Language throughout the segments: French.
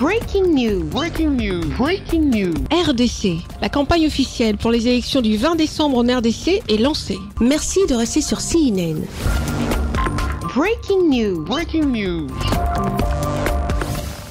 Breaking news. Breaking news. Breaking news. RDC. La campagne officielle pour les élections du 20 décembre en RDC est lancée. Merci de rester sur CNN. Breaking news. Breaking news.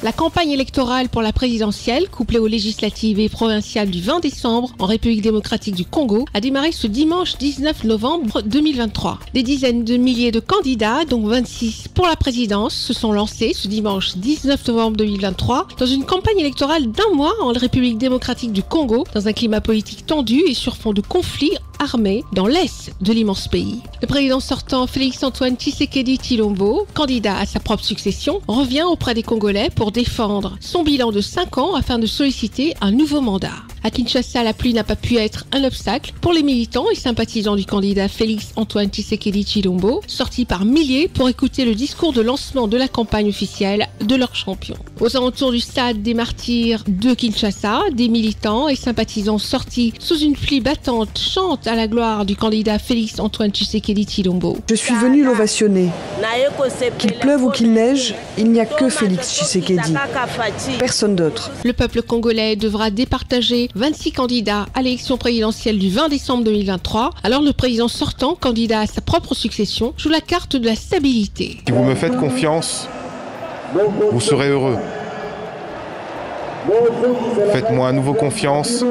La campagne électorale pour la présidentielle, couplée aux législatives et provinciales du 20 décembre en République démocratique du Congo, a démarré ce dimanche 19 novembre 2023. Des dizaines de milliers de candidats, dont 26 pour la présidence, se sont lancés ce dimanche 19 novembre 2023 dans une campagne électorale d'1 mois en République démocratique du Congo, dans un climat politique tendu et sur fond de conflits armés dans l'est de l'immense pays. Le président sortant, Félix-Antoine Tshisekedi Tshilombo, candidat à sa propre succession, revient auprès des Congolais pour défendre son bilan de 5 ans afin de solliciter un nouveau mandat. À Kinshasa, la pluie n'a pas pu être un obstacle pour les militants et sympathisants du candidat Félix-Antoine Tshisekedi Tshilombo, sortis par milliers pour écouter le discours de lancement de la campagne officielle de leur champion. Aux alentours du stade des Martyrs de Kinshasa, des militants et sympathisants sortis sous une pluie battante chantent à la gloire du candidat Félix-Antoine Tshisekedi Tshilombo. Je suis venu l'ovationner. Qu'il pleuve ou qu'il neige, il n'y a que Félix Tshisekedi. Personne d'autre. Le peuple congolais devra départager 26 candidats à l'élection présidentielle du 20 décembre 2023. Alors le président sortant, candidat à sa propre succession, joue la carte de la stabilité. Si vous me faites confiance, vous serez heureux. Faites-moi à nouveau confiance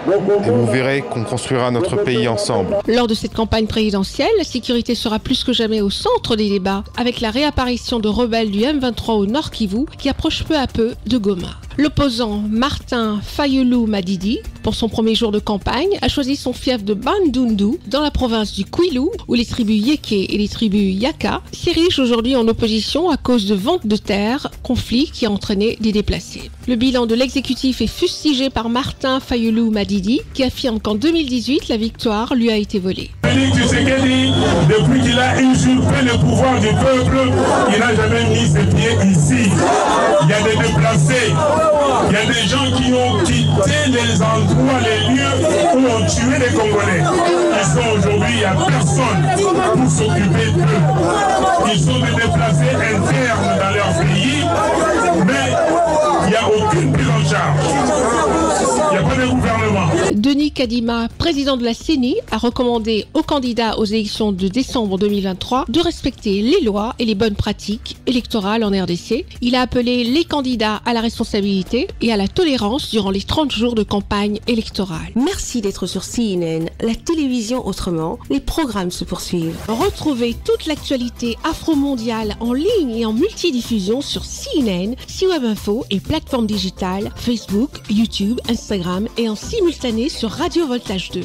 et vous verrez qu'on construira notre pays ensemble. Lors de cette campagne présidentielle, la sécurité sera plus que jamais au centre des débats, avec la réapparition de rebelles du M23 au Nord Kivu qui approchent peu à peu de Goma. L'opposant Martin Fayulu Madidi, pour son premier jour de campagne, a choisi son fief de Bandundu dans la province du Kwilu, où les tribus Yeke et les tribus Yaka s'érigent aujourd'hui en opposition à cause de ventes de terres, conflit qui a entraîné des déplacés. Le bilan de l'exécutif est fustigé par Martin Fayulu Madidi, qui affirme qu'en 2018, la victoire lui a été volée. Félix Tshisekedi, depuis qu'il a usurpé le pouvoir du peuple, il n'a jamais mis ses pieds ici. Il y a des déplacés. Il y a des gens qui ont quitté les endroits, les lieux où on tué les Congolais. Ils sont aujourd'hui, il n'y a personne pour s'occuper d'eux. Ils sont des déplacés internes dans leur pays, mais il n'y a aucune prise en charge. Il n'y a pas de gouvernement. Denis Kadima, président de la CENI, a recommandé aux candidats aux élections de décembre 2023 de respecter les lois et les bonnes pratiques électorales en RDC. Il a appelé les candidats à la responsabilité et à la tolérance durant les 30 jours de campagne électorale. Merci d'être sur CNN, la télévision autrement. Les programmes se poursuivent. Retrouvez toute l'actualité afro-mondiale en ligne et en multidiffusion sur CNN, C-Web Info et plateformes digitales, Facebook, YouTube, Instagram et en simultané sur Radio Voltage 2.